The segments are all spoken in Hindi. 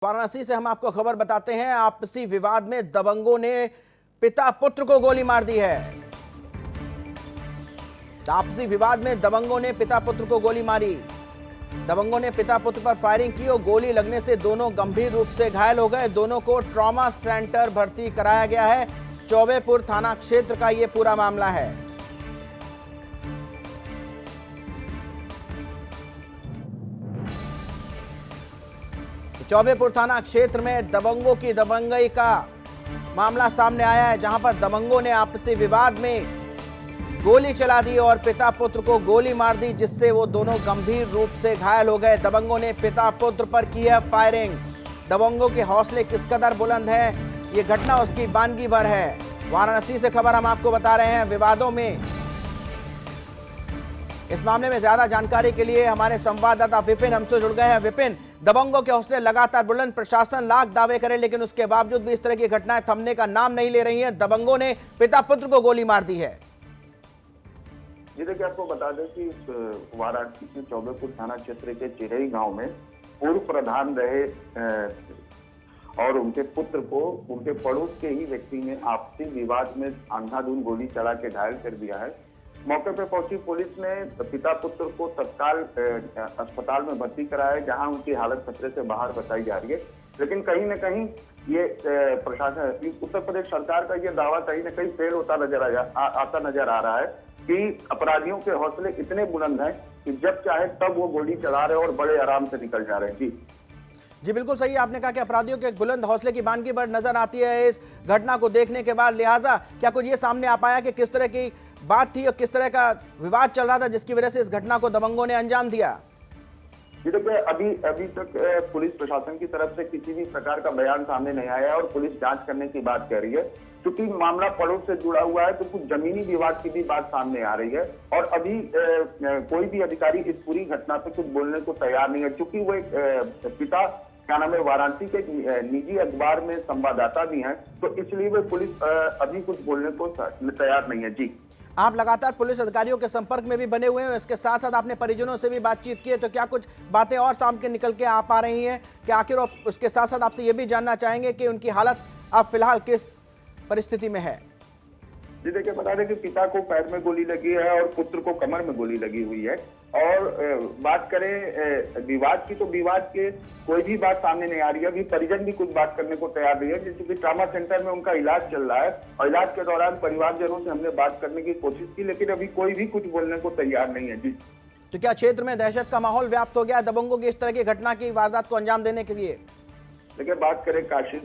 वाराणसी से हम आपको खबर बताते हैं। आपसी विवाद में दबंगों ने पिता पुत्र को गोली मार दी है। आपसी विवाद में दबंगों ने पिता पुत्र को गोली मारी। दबंगों ने पिता पुत्र पर फायरिंग की और गोली लगने से दोनों गंभीर रूप से घायल हो गए। दोनों को ट्रॉमा सेंटर भर्ती कराया गया है। चौबेपुर थाना क्षेत्र का यह पूरा मामला है। चौबेपुर थाना क्षेत्र में दबंगों की दबंगई का मामला सामने आया है, जहां पर दबंगों ने आपसी विवाद में गोली चला दी और पिता पुत्र को गोली मार दी, जिससे वो दोनों गंभीर रूप से घायल हो गए। दबंगों ने पिता पुत्र पर की है फायरिंग। दबंगों के हौसले किस कदर बुलंद है, ये घटना उसकी बानगी भर है। वाराणसी से खबर हम आपको बता रहे हैं। विवादों में इस मामले में ज्यादा जानकारी के लिए हमारे संवाददाता विपिन हमसे जुड़ गए हैं। विपिन, दबंगों के हौसले लगातार बुलंद, प्रशासन लाख दावे करे लेकिन उसके बावजूद भी इस तरह की घटनाएं थमने का नाम नहीं ले रही हैं। दबंगों ने पिता पुत्र को गोली मार दी है। जी देखिए, आपको बता दें कि वाराणसी के चौबेपुर थाना क्षेत्र के चिरई गांव में पूर्व प्रधान रहे और उनके पुत्र को उनके पड़ोस के ही व्यक्ति ने आपसी विवाद में अंधाधुंध गोली चला के घायल कर दिया है। मौके पर पहुंची पुलिस ने पिता पुत्र को तत्काल अस्पताल में भर्ती कराया है, जहां उनकी हालत खतरे से बाहर बताई जा रही है। लेकिन कहीं न कहीं ये प्रशासन, उत्तर प्रदेश सरकार का ये दावा कहीं न कहीं फेल होता आता नजर आ रहा है कि अपराधियों के हौसले इतने बुलंद हैं कि जब चाहे तब वो गोली चला रहे और बड़े आराम से निकल जा रहे हैं। जी बिल्कुल सही। आपने कहा कि अपराधियों के एक बुलंद हौसले की बानगी पर नजर आती है इस घटना को देखने के बाद। लिहाजा क्या कुछ ये सामने आ पाया कि किस तरह की बात थी और किस तरह का विवाद चल रहा था जिसकी वजह से इस घटना को दबंगों ने अंजाम दिया? जी देखिए, अभी तक पुलिस प्रशासन की तरफ से किसी भी प्रकार का बयान सामने नहीं आया और पुलिस जांच करने की बात कह रही है। क्योंकि मामला पड़ोस से जुड़ा हुआ है तो कुछ जमीनी विवाद की भी बात सामने आ रही है और अभी कोई भी अधिकारी इस पूरी घटना पे कुछ बोलने को तैयार नहीं है। क्योंकि वो एक पिता, क्या नाम है, वाराणसी के निजी अखबार में संवाददाता भी हैं, तो इसलिए वे पुलिस अभी कुछ बोलने को तैयार नहीं है। जी, आप लगातार पुलिस अधिकारियों के संपर्क में भी बने हुए हैं, इसके साथ साथ आपने परिजनों से भी बातचीत की है, तो क्या कुछ बातें और सामने निकल के आ पा रही हैं कि आखिर? और उसके साथ साथ आपसे ये भी जानना चाहेंगे कि उनकी हालत अब फिलहाल किस परिस्थिति में है? जी देखिए, बता दें कि पिता को पैर में गोली लगी है और पुत्र को कमर में गोली लगी हुई है। और बात करें विवाद की, तो विवाद के कोई भी बात सामने नहीं आ रही है। अभी परिजन भी कुछ बात करने को तैयार नहीं है, क्योंकि ट्रॉमा सेंटर में उनका इलाज चल रहा है और इलाज के दौरान परिवारजनों से हमने बात करने की कोशिश की, लेकिन अभी कोई भी कुछ बोलने को तैयार नहीं है। जी, तो क्या क्षेत्र में दहशत का माहौल व्याप्त हो गया है दबंगों की इस तरह की घटना की वारदात को अंजाम देने के लिए? देखिए, बात करें काशी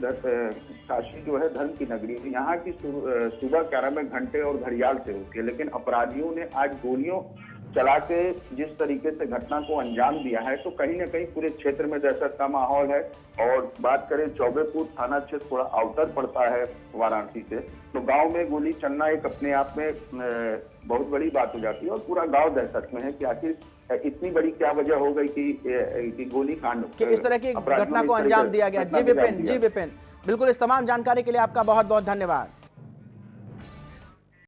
जो है धर्म की नगरी, यहाँ की सुबह 11 घंटे और घड़ियाल से होती है, लेकिन अपराधियों ने आज गोलियों चला के जिस तरीके से घटना को अंजाम दिया है, तो कहीं न कहीं पूरे क्षेत्र में दहशत का माहौल है। और बात करें चौबेपुर थाना क्षेत्र थोड़ा आउटर पड़ता है वाराणसी से, तो गांव में गोली चलना एक अपने आप में बहुत बड़ी बात हो जाती है और पूरा गांव दहशत में है कि आखिर इतनी बड़ी क्या वजह हो गई कि गोली कांड कि इस तरह की घटना को अंजाम दिया गया। जी विपिन, बिल्कुल इस तमाम जानकारी के लिए आपका बहुत बहुत धन्यवाद।